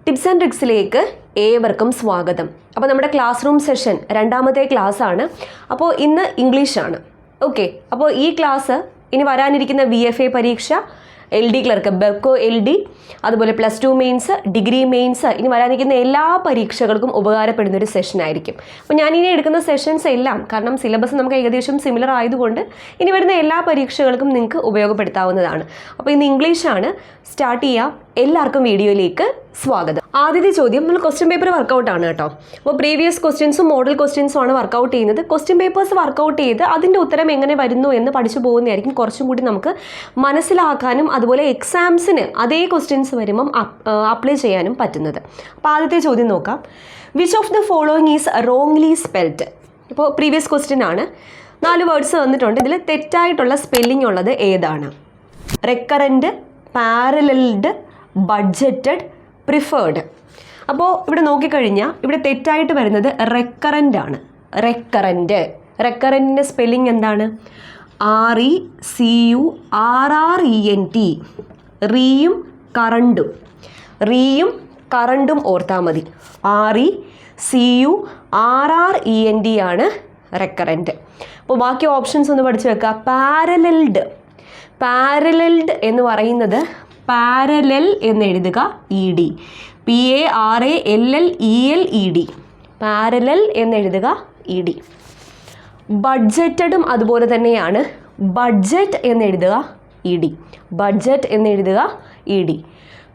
Tips and ട്രിക്സിലേക്ക് ഏവർക്കും സ്വാഗതം. അപ്പോൾ നമ്മുടെ ക്ലാസ് റൂം സെഷൻ രണ്ടാമത്തെ ക്ലാസ് ആണ്. അപ്പോൾ ഇന്ന് ഇംഗ്ലീഷാണ്. ഓക്കെ, അപ്പോൾ ഈ ക്ലാസ് ഇനി വരാനിരിക്കുന്ന VFA പരീക്ഷ, LD ക്ലർക്ക്, ബെക്കോ LD, അതുപോലെ +2 മെയിൻസ്, ഡിഗ്രി മെയിൻസ്, ഇനി വരാനിരിക്കുന്ന എല്ലാ പരീക്ഷകൾക്കും ഉപകാരപ്പെടുന്ന ഒരു സെഷൻ ആയിരിക്കും. അപ്പോൾ ഞാനിനി എടുക്കുന്ന സെഷൻസ് എല്ലാം, കാരണം സിലബസ് നമുക്ക് ഏകദേശം സിമിലർ ആയതുകൊണ്ട് ഇനി വരുന്ന എല്ലാ പരീക്ഷകൾക്കും നിങ്ങൾക്ക് ഉപയോഗപ്പെടുത്താവുന്നതാണ്. അപ്പോൾ ഇന്ന് ഇംഗ്ലീഷാണ്. സ്റ്റാർട്ട് ചെയ്യാം. എല്ലാവർക്കും വീഡിയോയിലേക്ക് സ്വാഗതം. ആദ്യത്തെ ചോദ്യം നമ്മൾ ക്വസ്റ്റ്യൻ പേപ്പർ വർക്കൗട്ട് ആണ് കേട്ടോ. അപ്പോൾ പ്രീവിയസ് ക്വസ്റ്റ്യൻസും മോഡൽ ക്വസ്റ്റ്യൻസും ആണ് വർക്കൗട്ട് ചെയ്യുന്നത്. ക്വസ്റ്റ്യൻ പേപ്പേഴ്സ് വർക്കൗട്ട് ചെയ്ത് അതിൻ്റെ ഉത്തരം എങ്ങനെ വരുന്നു എന്ന് പഠിച്ചു പോകുന്നതായിരിക്കും കുറച്ചും കൂടി നമുക്ക് മനസ്സിലാക്കാനും അതുപോലെ എക്സാംസിന് അതേ ക്വസ്റ്റ്യൻസ് വരുമ്പം അപ്ലൈ ചെയ്യാനും പറ്റുന്നത്. അപ്പോൾ ആദ്യത്തെ ചോദ്യം നോക്കാം. Which of the following is wrongly spelled? ഇപ്പോൾ പ്രീവിയസ് ക്വസ്റ്റ്യൻ ആണ്. 4 വേർഡ്സ് വന്നിട്ടുണ്ട്. ഇതിൽ തെറ്റായിട്ടുള്ള സ്പെല്ലിംഗ് ഉള്ളത് ഏതാണ്? Recurrent, paralleled, budgeted, preferred. അപ്പോൾ ഇവിടെ നോക്കിക്കഴിഞ്ഞാൽ ഇവിടെ തെറ്റായിട്ട് വരുന്നത് റെക്കറൻ്റ് ആണ്. റെക്കറൻറ്റിൻ്റെ സ്പെല്ലിംഗ് എന്താണ്? RECURRENT. റീയും കറണ്ടും ഓർത്താൽ മതി. RECURRENT ആണ് റെക്കറൻറ്റ്. അപ്പോൾ ബാക്കി ഓപ്ഷൻസ് ഒന്ന് പഠിച്ചു വെക്കുക. പാരലൽഡ് എന്ന് പറയുന്നത് പാരലൽ എന്ന് എഴുതുക, ED. PARALLELED. പാരലൽ എന്ന് എഴുതുക, ED. ബഡ്ജറ്റഡും അതുപോലെ തന്നെയാണ്. ബഡ്ജറ്റ് എന്ന് എഴുതുക, ED.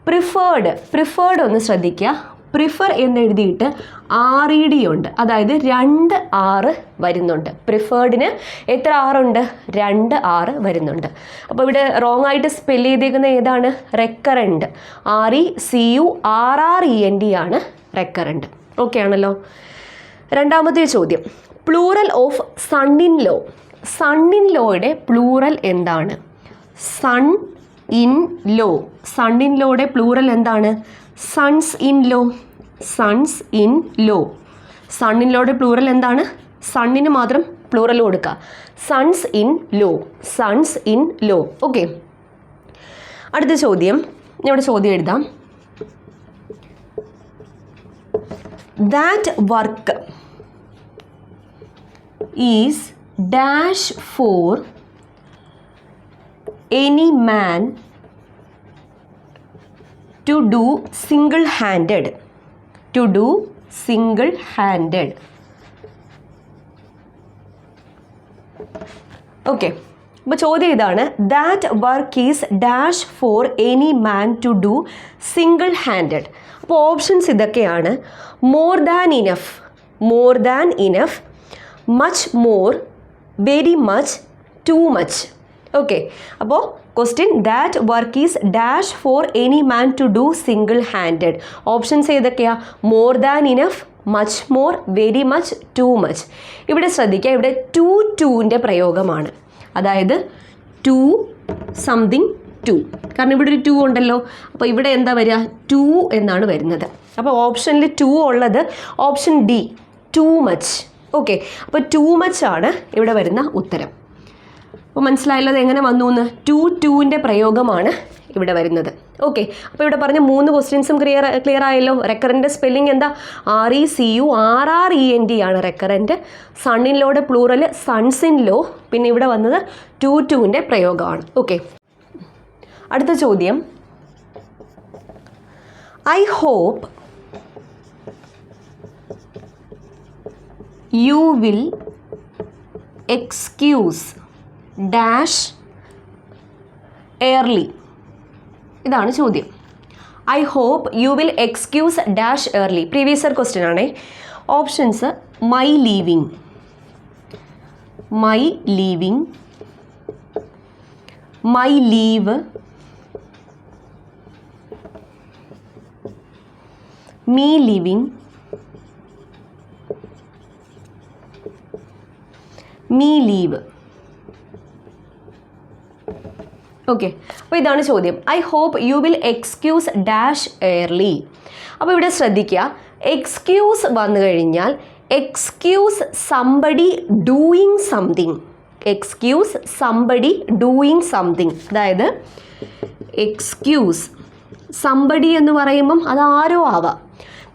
പ്രിഫേർഡ് ഒന്ന് ശ്രദ്ധിക്കുക. പ്രിഫർ എന്ന് എഴുതിയിട്ട് RED ഉണ്ട്, അതായത് 2 R വരുന്നുണ്ട്. പ്രിഫേർഡിന് എത്ര R ഉണ്ട്? 2 R വരുന്നുണ്ട്. അപ്പോൾ ഇവിടെ റോങ് ആയിട്ട് സ്പെൽ ചെയ്തേക്കുന്ന ഏതാണ്? റെക്കറൻറ്റ്. RECURRENT ആണ് റെക്കറൻറ്റ്. ഓക്കെ ആണല്ലോ. രണ്ടാമത്തെ ചോദ്യം. Plural of son in law. Son in ലോയുടെ പ്ലൂറൽ എന്താണ്? സൺ ഇൻ ലോയുടെ പ്ലൂറൽ എന്താണ്? Sons in law. സണ്ണിലോയുടെ പ്ലൂറൽ എന്താണ്? സണ്ണിന് മാത്രം പ്ലൂറൽ കൊടുക്കുക. Sons in law. ഓക്കെ, അടുത്ത ചോദ്യം. ഞാൻ ഇവിടെ ചോദ്യം എഴുതാം. That work is dash for any man to do single-handed. Okay, അപ്പോൾ ചോദ്യം ഇതാണ്. That work is dash for any man to do single handed. അപ്പോൾ ഓപ്ഷൻസ് ഇതൊക്കെയാണ്. More than enough, much more, very much, too much. Okay, അപ്പോൾ question that work is dash for any man to do single handed. Options ഏതൊക്കെയാണ്? More than enough, much more, very much, too much. ഇവിടെ ശ്രദ്ധിക്കുക, ഇവിടെ ടൂൻ്റെ പ്രയോഗമാണ്. അതായത് 2 something 2, കാരണം ഇവിടെ ഒരു 2 ഉണ്ടല്ലോ. അപ്പോൾ ഇവിടെ എന്താ വരിക? 2 എന്നാണ് വരുന്നത്. അപ്പോൾ ഓപ്ഷനിൽ 2 ഉള്ളത് option D, to much. Okay, അപ്പോൾ ടു മച്ച് ആണ് ഇവിടെ വരുന്ന ഉത്തരം. അപ്പോൾ മനസ്സിലായല്ലോ എങ്ങനെ വന്നു എന്ന്? 2ൻ്റെ പ്രയോഗമാണ് ഇവിടെ വരുന്നത്. ഓക്കെ, അപ്പോൾ ഇവിടെ പറഞ്ഞ 3 ക്വസ്റ്റ്യൻസും ക്ലിയർ ആയല്ലോ. റെക്കറൻറ്റ് സ്പെല്ലിംഗ് എന്താ? RECURRENT ആണ് റെക്കറൻറ്റ്. സണ്ണിൻ ലോയുടെ പ്ലൂറൽ സൺസ് ഇൻ ലോ. പിന്നെ ഇവിടെ വന്നത് 2ൻ്റെ പ്രയോഗമാണ്. ഓക്കെ, അടുത്ത ചോദ്യം. I hope you will excuse dash early. ഇതാണ് ചോദ്യം. I hope you will excuse dash early. Previous year question ആണേ. Options my leaving, my leave, me leaving, me leave. Okay, അപ്പോൾ ഇതാണ് ചോദ്യം. I hope you will excuse dash early. അപ്പോൾ ഇവിടെ ശ്രദ്ധിക്കുക, excuse വന്നു കഴിഞ്ഞാൽ എക്സ്ക്യൂസ് സംബഡി ഡൂയിങ് സംതിങ്. അതായത് എക്സ്ക്യൂസ് സംബഡി എന്ന് പറയുമ്പം അത് ആരോ ആവാം.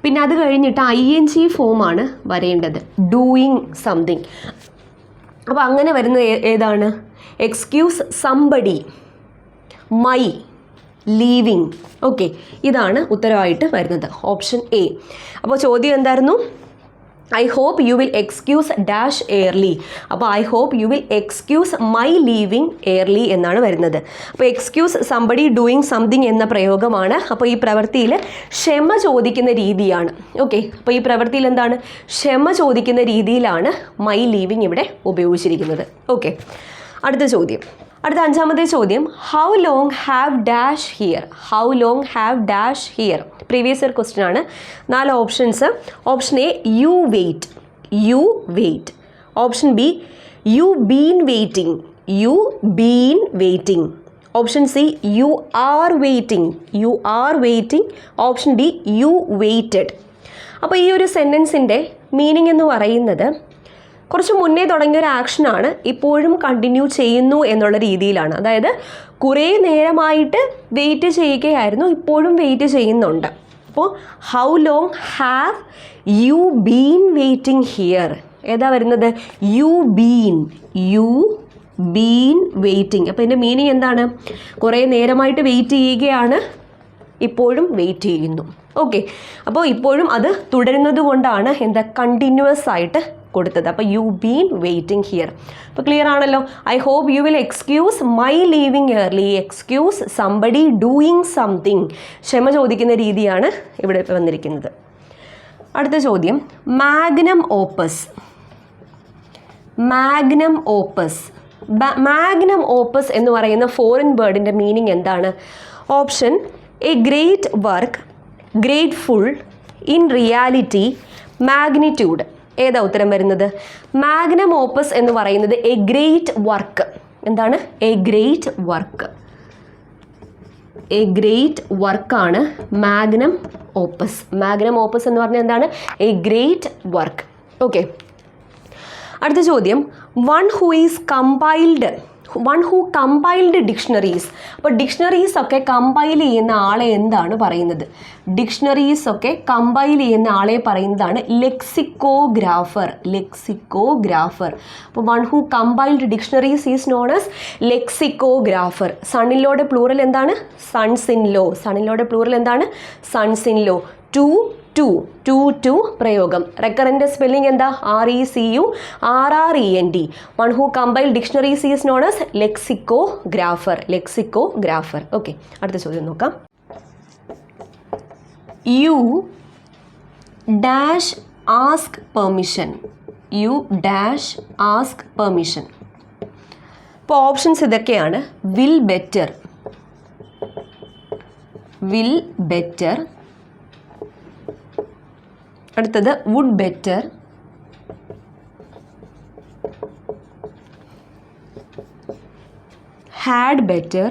പിന്നെ അത് കഴിഞ്ഞിട്ട് ING ഫോമാണ് വരേണ്ടത്, ഡൂയിങ് സംതിങ്. അപ്പോൾ അങ്ങനെ വരുന്നത് ഏതാണ്? Excuse somebody, my, leaving. Okay, ഇതാണ് ഉത്തരവായിട്ട് വരുന്നത്, ഓപ്ഷൻ എ. അപ്പോൾ ചോദ്യം എന്തായിരുന്നു? I hope you will excuse dash early. അപ്പോൾ I hope you will excuse my leaving early എന്നാണ് വരുന്നത്. അപ്പോൾ എക്സ്ക്യൂസ് സംബഡി ഡൂയിങ് സംതിങ് എന്ന പ്രയോഗമാണ്. അപ്പോൾ ഈ പ്രവൃത്തിയിൽ ക്ഷമ ചോദിക്കുന്ന രീതിയാണ്. ഓക്കെ, അപ്പോൾ ഈ പ്രവൃത്തിയിൽ എന്താണ്? ക്ഷമ ചോദിക്കുന്ന രീതിയിലാണ് മൈ ലീവിങ് ഇവിടെ ഉപയോഗിച്ചിരിക്കുന്നത്. ഓക്കെ, അടുത്ത ചോദ്യം. അടുത്ത അഞ്ചാമത്തെ ചോദ്യം, how long have dash here. How long have dash here previous year question ആണ്. 4 options. Option A, you wait, you wait. Option B, you been waiting, you been waiting. Option C, you are waiting, you are waiting. Option D, you waited. അപ്പോൾ ഈ ഒരു സെൻറ്റൻസിൻ്റെ meaning എന്ന് പറയുന്നത് കുറച്ച് മുന്നേ തുടങ്ങിയ ഒരു ആക്ഷനാണ് ഇപ്പോഴും കണ്ടിന്യൂ ചെയ്യുന്നു എന്നുള്ള രീതിയിലാണ്. അതായത് കുറേ നേരമായിട്ട് വെയിറ്റ് ചെയ്യുകയായിരുന്നു, ഇപ്പോഴും വെയിറ്റ് ചെയ്യുന്നുണ്ട്. അപ്പോൾ how long have you been waiting here? ഏതാ വരുന്നത്? You been, U been waiting. അപ്പോൾ ഇതിൻ്റെ മീനിങ് എന്താണ്? കുറേ നേരമായിട്ട് വെയിറ്റ് ചെയ്യുകയാണ്, ഇപ്പോഴും വെയിറ്റ് ചെയ്യുന്നു. ഓക്കെ, അപ്പോൾ ഇപ്പോഴും അത് തുടരുന്നത് കൊണ്ടാണ് എന്താ കണ്ടിന്യൂസ് ആയിട്ട് കൊടുത്തത്. അപ്പോൾ യു ബീൻ വെയിറ്റിംഗ് ഹിയർ. അപ്പോൾ ക്ലിയർ ആണല്ലോ. I hope you will excuse my leaving early, excuse somebody doing something. ക്ഷമ ചോദിക്കുന്ന രീതിയാണ് ഇവിടെ വന്നിരിക്കുന്നത്. അടുത്ത ചോദ്യം, magnum opus. Magnum opus. Magnum opus എന്ന് പറയുന്ന ഫോറിൻ വേർഡിൻ്റെ മീനിങ് എന്താണ്? Option A, great work, grateful, in reality, magnitude. ഏതാ ഉത്തരം വരുന്നത്? മാഗ്നം ഓപ്പസ് എന്ന് പറയുന്നത് എ ഗ്രേറ്റ് വർക്ക്. എന്താണ്? A great work. A great വർക്കാണ് മാഗ്നം ഓപ്പസ്. മാഗ്നം ഓപ്പസ് എന്ന് പറഞ്ഞാൽ എന്താണ്? A great work. ഓക്കെ, അടുത്ത ചോദ്യം, one who is compiled. One who compiled dictionaries. അപ്പോൾ ഡിക്ഷണറീസ് ഒക്കെ കമ്പൈൽ ചെയ്യുന്ന ആളെ എന്താണ് പറയുന്നത്? ഡിക്ഷണറീസ് ഒക്കെ കമ്പൈൽ ചെയ്യുന്ന ആളെ പറയുന്നതാണ് ലെക്സിക്കോഗ്രാഫർ. ലെക്സിക്കോഗ്രാഫർ. അപ്പോൾ one who compiled dictionaries is known as lexicographer. സണ്ണിലോയുടെ പ്ലൂറൽ എന്താണ്? Sons in law. സണ്ണിലോയുടെ പ്ലൂറൽ എന്താണ്? Sons in law. ടു പ്രയോഗം. റെക്കറന്റ് സ്പെല്ലിംഗ് എന്താ? RECURRENT. One who compile dictionaries is known as lexicographer. Lexicographer. Okay, അടുത്ത ചോദ്യം നോക്കാം. You dash ask permission. You dash ask permission. ഇപ്പോൾ ഓപ്ഷൻസ് ഇതൊക്കെയാണ്. Will better, will better. അടുത്തത് would better, had better,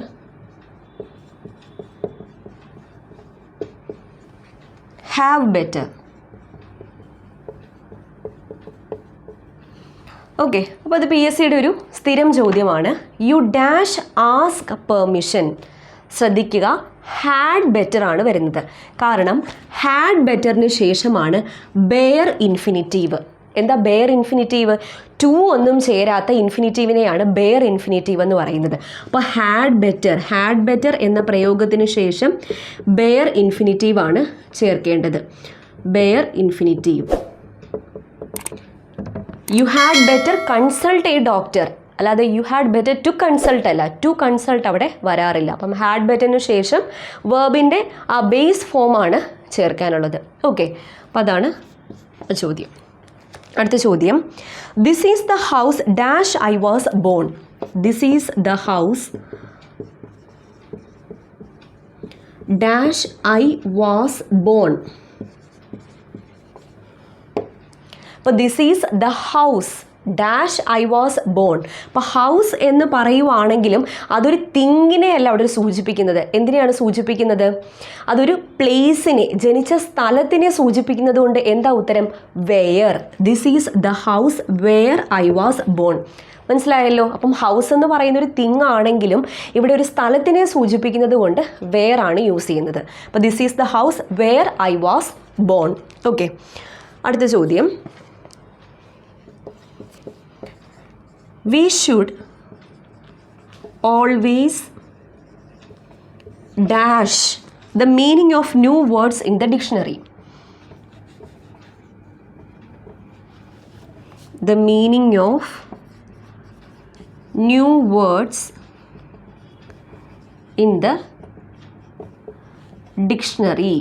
have better. Okay, അപ്പോൾ അത് PSCയുടെ ഒരു സ്ഥിരം ചോദ്യമാണ്. You dash ask permission. ശ്രദ്ധിക്കുക, ഹാഡ് ബെറ്റർ ആണ് വരുന്നത്. കാരണം ഹാഡ് ബെറ്ററിന് ശേഷമാണ് ബെയർ ഇൻഫിനിറ്റീവ്. എന്താ ബെയർ ഇൻഫിനിറ്റീവ്? ടു ഒന്നും ചേരാത്ത ഇൻഫിനിറ്റീവിനെയാണ് ബെയർ ഇൻഫിനിറ്റീവ് എന്ന് പറയുന്നത്. അപ്പോൾ ഹാഡ് ബെറ്റർ എന്ന പ്രയോഗത്തിന് ശേഷം ബെയർ ഇൻഫിനിറ്റീവ് ആണ് ചേർക്കേണ്ടത്. Bare infinitive. You had better consult a doctor. അല്ലാതെ you had better to consult അല്ല, ടു കൺസൾട്ട് അവിടെ വരാറില്ല. അപ്പം ഹാഡ് ബെറ്ററിന് ശേഷം വേർബിൻ്റെ ആ ബേസ് ഫോമാണ് ചേർക്കാനുള്ളത്. ഓക്കെ, അപ്പം അതാണ് ചോദ്യം. അടുത്ത ചോദ്യം, this is the house dash I was born. This is the house dash I was born. അപ്പോൾ this is the house dash I was born. അപ്പോൾ ഹൗസ് എന്ന് പറയുവാണെങ്കിലും അതൊരു തിങ്ങിനെ അല്ല അവിടെ സൂചിപ്പിക്കുന്നത്. എന്തിനെയാണ് സൂചിപ്പിക്കുന്നത്? അതൊരു പ്ലേസിനെ, ജനിച്ച സ്ഥലത്തിനെ സൂചിപ്പിക്കുന്നത് കൊണ്ട് എന്താ ഉത്തരം? Where. This is the house where I was born. മനസ്സിലായല്ലോ. അപ്പം ഹൗസ് എന്ന് പറയുന്ന ഒരു തിങ് ആണെങ്കിലും ഇവിടെ ഒരു സ്ഥലത്തിനെ സൂചിപ്പിക്കുന്നത് കൊണ്ട് വേർ ആണ് യൂസ് ചെയ്യുന്നത്. അപ്പോൾ this is the house where I was born. Okay, അടുത്ത ചോദ്യം. We should always dash the meaning of new words in the dictionary. The meaning of new words in the dictionary.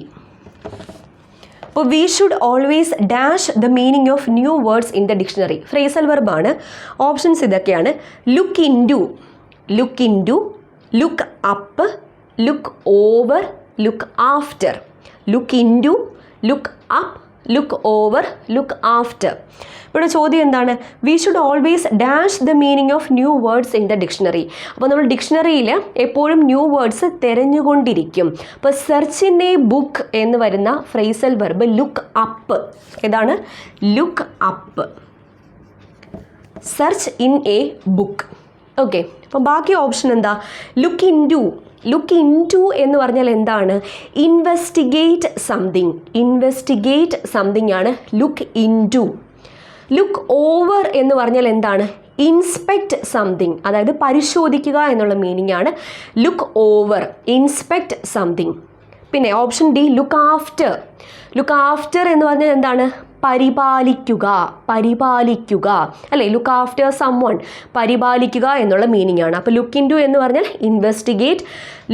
അപ്പോൾ we should always dash the meaning of new words in the dictionary. Phrasal വെർബാണ്. Options ഇതൊക്കെയാണ്: look into, look into, look up, look over, look after. Look into, look up, look over, look after. ഇവിടെ ചോദ്യം എന്താണ്? We should always dash the meaning of new words in the dictionary. അപ്പോൾ നമ്മൾ ഡിക്ഷണറിയിൽ എപ്പോഴും new words തിരഞ്ഞുകൊണ്ടിരിക്കും. അപ്പോൾ search in a book എന്ന് വരുന്ന phrasal verb look up. ഏതാണ്? Look up. Search in a book. Okay, അപ്പോൾ ബാക്കി ഓപ്ഷൻ എന്താ? Look into. Look into എന്ന് പറഞ്ഞാൽ എന്താണ്? Investigate something. ഇൻവെസ്റ്റിഗേറ്റ് സംതിങ് ആണ് look into. Look over എന്ന് പറഞ്ഞാൽ എന്താണ്? ഇൻസ്പെക്റ്റ് സംതിങ്, അതായത് പരിശോധിക്കുക എന്നുള്ള മീനിങ് ആണ് ലുക്ക് ഓവർ. Inspect something. പിന്നെ option D look after. Look after എന്ന് പറഞ്ഞാൽ എന്താണ്? പരിപാലിക്കുക. പരിപാലിക്കുക അല്ലേ? ലുക്ക് ആഫ്റ്റർ സം വൺ, പരിപാലിക്കുക എന്നുള്ള മീനിങ് ആണ്. അപ്പോൾ ലുക്ക് ഇൻ ടു എന്ന് പറഞ്ഞാൽ ഇൻവെസ്റ്റിഗേറ്റ്,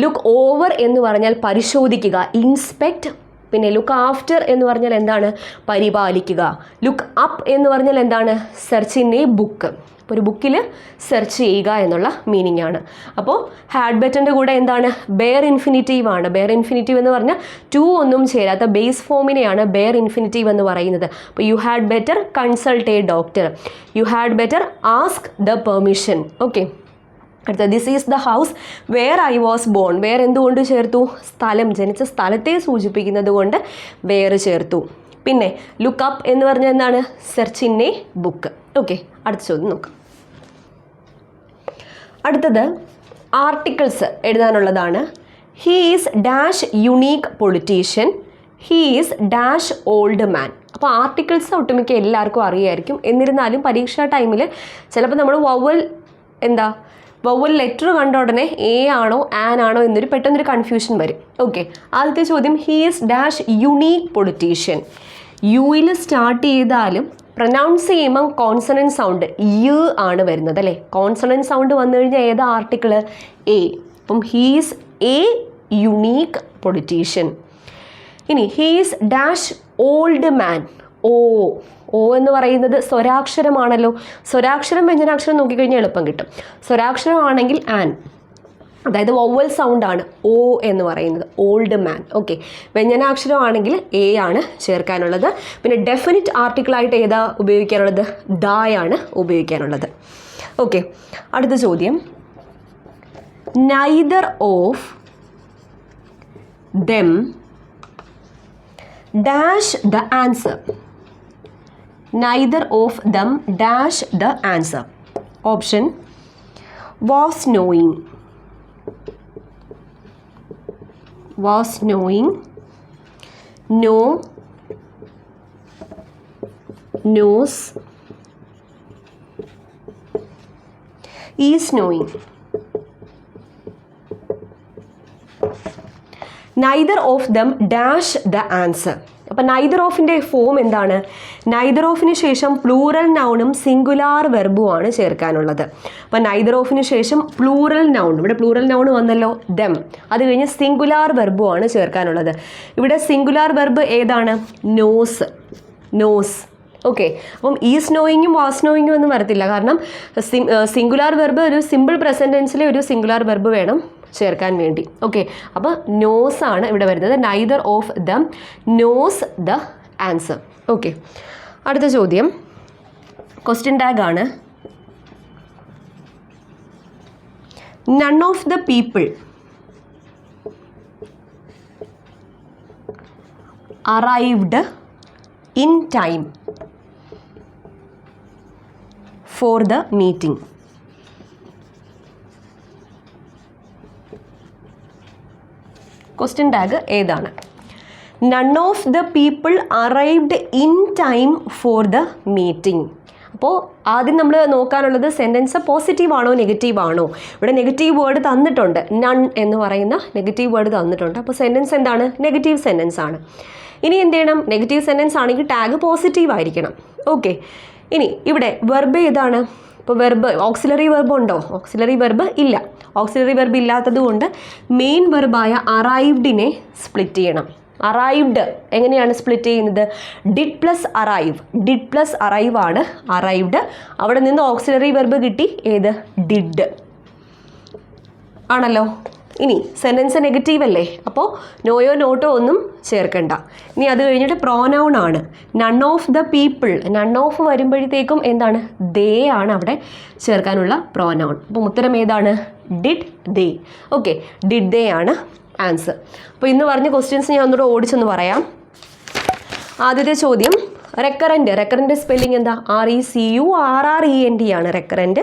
ലുക്ക് ഓവർ എന്ന് പറഞ്ഞാൽ പരിശോധിക്കുക, ഇൻസ്പെക്ട്. പിന്നെ ലുക്ക് ആഫ്റ്റർ എന്ന് പറഞ്ഞാൽ എന്താണ്? പരിപാലിക്കുക. ലുക്ക് അപ്പ് എന്ന് പറഞ്ഞാൽ എന്താണ്? Search in a book. അപ്പോൾ ഒരു ബുക്കിൽ സെർച്ച് ചെയ്യുക എന്നുള്ള മീനിങ് ആണ്. അപ്പോൾ ഹാഡ് ബെറ്ററിൻ്റെ കൂടെ എന്താണ്? ബെയർ ഇൻഫിനിറ്റീവ് ആണ്. ബെയർ ഇൻഫിനിറ്റീവ് എന്ന് പറഞ്ഞാൽ ടു ഒന്നും ചേരാത്ത ബേസ് ഫോമിനെയാണ് ബെയർ ഇൻഫിനിറ്റീവ് എന്ന് പറയുന്നത്. അപ്പോൾ you had better consult a doctor, you had better ask the permission. Okay, അടുത്ത this is the house where I was born. Where എന്തുകൊണ്ട് ചേർത്തു? സ്ഥലം, ജനിച്ച സ്ഥലത്തെ സൂചിപ്പിക്കുന്നത് കൊണ്ട് വേർ ചേർത്തു. പിന്നെ ലുക്ക് അപ്പ് എന്ന് പറഞ്ഞാൽ എന്താണ്? Search in a book. Okay, അടുത്ത ചോദ്യം നോക്കാം. അടുത്തത് ആർട്ടിക്കിൾസ് എഴുതാനുള്ളതാണ്. He is dash unique politician, he is dash old man. അപ്പോൾ ആർട്ടിക്കിൾസ് ഒട്ടുമിക്ക എല്ലാവർക്കും അറിയായിരിക്കും. എന്നിരുന്നാലും പരീക്ഷാ ടൈമിൽ ചിലപ്പോൾ നമ്മൾ വവൽ ലെറ്റർ കണ്ട ഉടനെ എ ആണോ ആൻ ആണോ എന്നൊരു പെട്ടെന്നൊരു കൺഫ്യൂഷൻ വരും. ഓക്കെ, ആദ്യത്തെ ചോദ്യം he is dash unique politician. യുയിൽ സ്റ്റാർട്ട് ചെയ്താലും പ്രൊനൗൺസ് ചെയ്യുമ്പം കോൺസണൻറ്റ് സൗണ്ട് യു ആണ് വരുന്നത് അല്ലേ? കോൺസണൻറ്റ് സൗണ്ട് വന്നു കഴിഞ്ഞാൽ ഏതാ ആർട്ടിക്കിൾ? എ. അപ്പം ഹീസ് എ യുണീക്ക് പൊളിറ്റീഷ്യൻ. ഇനി he's dash old man. O എന്ന് പറയുന്നത് സ്വരാക്ഷരമാണല്ലോ. സ്വരാക്ഷരം വ്യഞ്ജനാക്ഷരം നോക്കിക്കഴിഞ്ഞാൽ എളുപ്പം കിട്ടും. സ്വരാക്ഷരമാണെങ്കിൽ ആൻ, അതായത് വവൽ സൗണ്ടാണ് ഓ എന്ന് പറയുന്നത്, ഓൾഡ് മാൻ. ഓക്കെ, വ്യഞ്ജനാക്ഷരമാണെങ്കിൽ എ ആണ് ചേർക്കാനുള്ളത്. പിന്നെ ഡെഫിനിറ്റ് ആർട്ടിക്കിളായിട്ട് ഏതാ ഉപയോഗിക്കാനുള്ളത്? ദായാണ് ഉപയോഗിക്കാനുള്ളത്. ഓക്കെ, അടുത്ത ചോദ്യം. Neither of them dash the answer. Neither of them dash the answer. Option was knowing, was knowing, no, knows, is knowing. Neither of them dash the answer. അപ്പോൾ neither ഓഫിൻ്റെ form എന്താണ്? Neither ഓഫിന് ശേഷം plural നൗണും singular വെർബുമാണ് ചേർക്കാനുള്ളത്. അപ്പോൾ neither ഓഫിന് ശേഷം plural noun, ഇവിടെ plural noun വന്നല്ലോ ദം, അത് കഴിഞ്ഞ് singular വെർബുമാണ് ചേർക്കാനുള്ളത്. ഇവിടെ സിംഗുലാർ വെർബ് ഏതാണ്? നോസ്. നോസ്. ഓക്കെ, അപ്പം ഈസ് നോയിങ്ങും വാസ് നോയിങ്ങും ഒന്നും വരത്തില്ല. കാരണം സിംഗുലാർ വെർബ് ഒരു സിമ്പിൾ പ്രസൻറ്റ് ടെൻസിലെ ഒരു സിംഗുലാർ വെർബ് വേണം ചേർക്കാൻ വേണ്ടി. ഓക്കെ, അപ്പോൾ നോസ് ആണ് ഇവിടെ വരുന്നത്. Neither of them knows the answer. Okay, അടുത്ത ചോദ്യം ക്വസ്റ്റ്യൻ ടാഗ് ആണ്. None of the people arrived in time for the meeting. Question tag ഏതാണ്? None of the people arrived in time for the meeting. അപ്പോൾ ആദ്യം നമ്മൾ നോക്കാനുള്ളത് sentence positive ആണോ negative ആണോ. ഇവിടെ നെഗറ്റീവ് വേർഡ് തന്നിട്ടുണ്ട്, നൺ എന്ന് പറയുന്ന നെഗറ്റീവ് വേർഡ് തന്നിട്ടുണ്ട്. അപ്പോൾ സെൻറ്റൻസ് എന്താണ്? നെഗറ്റീവ് സെൻറ്റൻസ് ആണ്. ഇനി എന്ത് ചെയ്യണം? നെഗറ്റീവ് സെൻറ്റൻസ് ആണെങ്കിൽ ടാഗ് പോസിറ്റീവ് ആയിരിക്കണം. ഓക്കെ, ഇനി ഇവിടെ വെർബ് ഏതാണ്? ഇപ്പോൾ വെർബ് ഓക്സിലറി വെർബ് ഉണ്ടോ? ഓക്സിലറി വെർബ് ഇല്ല. ഓക്സിലറി വെർബ് ഇല്ലാത്തത് കൊണ്ട് മെയിൻ വെർബായ അറൈവ്ഡിനെ സ്പ്ലിറ്റ് ചെയ്യണം. അറൈവ്ഡ് എങ്ങനെയാണ് സ്പ്ലിറ്റ് ചെയ്യുന്നത്? Did plus arrive. Did plus arrive ആണ് അറൈവ്ഡ്. അവിടെ നിന്ന് ഓക്സിലറി വെർബ് കിട്ടി, ഏത്? ഡിഡ് ആണല്ലോ. ഇനി സെൻറ്റൻസ് നെഗറ്റീവ് അല്ലേ, അപ്പോൾ നോയോ നോട്ടോ ഒന്നും ചേർക്കണ്ട. ഇനി അത് കഴിഞ്ഞിട്ട് പ്രോനൗൺ ആണ്. None of the people. None of വരുമ്പോഴത്തേക്കും എന്താണ്? ദേ ആണ് അവിടെ ചേർക്കാനുള്ള പ്രോനൗൺ. അപ്പം ഉത്തരം ഏതാണ്? Did they. Okay, did they ആണ് ആൻസർ. അപ്പോൾ ഇന്ന് പറഞ്ഞ ക്വസ്റ്റ്യൻസ് ഞാൻ ഒന്നുകൂടെ ഓടിച്ചൊന്ന് പറയാം. ആദ്യത്തെ ചോദ്യം റെക്കറൻറ്റ്. റെക്കറൻറ്റ് സ്പെല്ലിംഗ് എന്താ? RECURRENT ആണ് recurrent.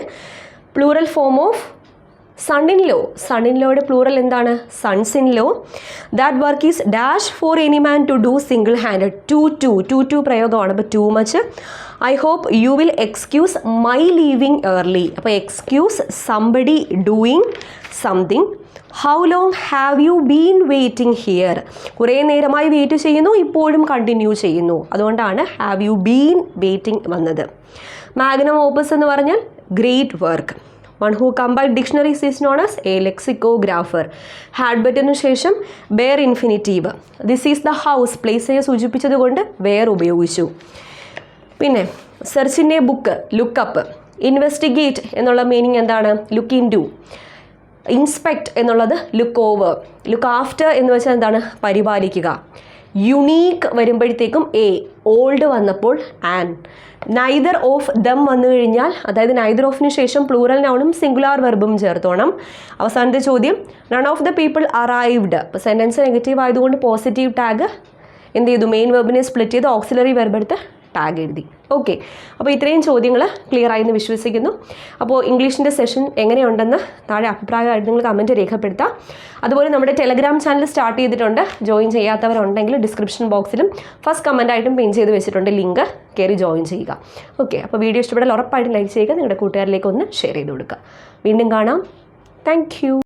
Plural form of son in law. Son in ലോയുടെ പ്ലൂറൽ എന്താണ്? Sons in law. That work is dash for any man to do single hand. To പ്രയോഗമാണ്. അപ്പോൾ too much. I hope you will excuse my leaving early. അപ്പോൾ excuse somebody doing something. How long have you been waiting here. കുറേ നേരമായി wait ചെയ്യുന്നു, ഇപ്പോഴും continue ചെയ്യുന്നു. അതുകൊണ്ടാണ് have you been waiting വന്നത്. മാഗ്നം ഓപ്പസ് എന്ന് പറഞ്ഞാൽ great work. One who compiled dictionaries is known as a lexicographer. Had ബെറ്റിന് ശേഷം where infinitive. This is the house പ്ലേസിനെ സൂചിപ്പിച്ചത് കൊണ്ട് വേർ ഉപയോഗിച്ചു. പിന്നെ സെർച്ചിൻ്റെ ബുക്ക് ലുക്കപ്പ്. ഇൻവെസ്റ്റിഗേറ്റ് എന്നുള്ള മീനിങ് എന്താണ്? Look into. ഇൻസ്പെക്ട് എന്നുള്ളത് ലുക്ക് ഓവർ. ലുക്ക് ആഫ്റ്റർ എന്ന് വെച്ചാൽ എന്താണ്? പരിപാലിക്കുക. യുണീക്ക് വരുമ്പോഴത്തേക്കും എ. ഓൾഡ് വന്നപ്പോൾ ആൻ. നൈദർ ഓഫ് ദം വന്നു കഴിഞ്ഞാൽ, അതായത് നൈദർ ഓഫിന് ശേഷം പ്ലൂറൽ നൗണും സിംഗുലാർ വെർബും ചേർത്തോണം. അവസാനത്തെ ചോദ്യം none of the people arrived. അപ്പോൾ സെൻറ്റൻസ് നെഗറ്റീവ് ആയതുകൊണ്ട് പോസിറ്റീവ് ടാഗ് എന്ത് ചെയ്തു? മെയിൻ വെർബിനെ സ്പ്ലിറ്റ് ചെയ്ത് ഓക്സിലറി വെർബ് എടുത്ത് ടാഗ് എഴുതി. ഓക്കെ, അപ്പോൾ ഇത്രയും ചോദ്യങ്ങൾ ക്ലിയർ ആയെന്ന് വിശ്വസിക്കുന്നു. അപ്പോൾ ഇംഗ്ലീഷിൻ്റെ സെഷൻ എങ്ങനെയുണ്ടെന്ന് താഴെ അഭിപ്രായമായിട്ട് നിങ്ങൾ കമൻറ്റ് രേഖപ്പെടുത്താം. അതുപോലെ നമ്മുടെ ടെലഗ്രാം ചാനൽ സ്റ്റാർട്ട് ചെയ്തിട്ടുണ്ട്. ജോയിൻ ചെയ്യാത്തവരുണ്ടെങ്കിൽ ഡിസ്ക്രിപ്ഷൻ ബോക്സിലും ഫസ്റ്റ് കമൻറ്റായിട്ടും പിൻ ചെയ്ത് വെച്ചിട്ടുണ്ട്. ലിങ്ക് കയറി ജോയിൻ ചെയ്യുക. ഓക്കെ, അപ്പോൾ വീഡിയോ ഇഷ്ടപ്പെട്ടാൽ ഉറപ്പായിട്ടും ലൈക്ക് ചെയ്യുക. നിങ്ങളുടെ കൂട്ടുകാരിലേക്ക് ഒന്ന് ഷെയർ ചെയ്ത് കൊടുക്കുക. വീണ്ടും കാണാം. Thank you.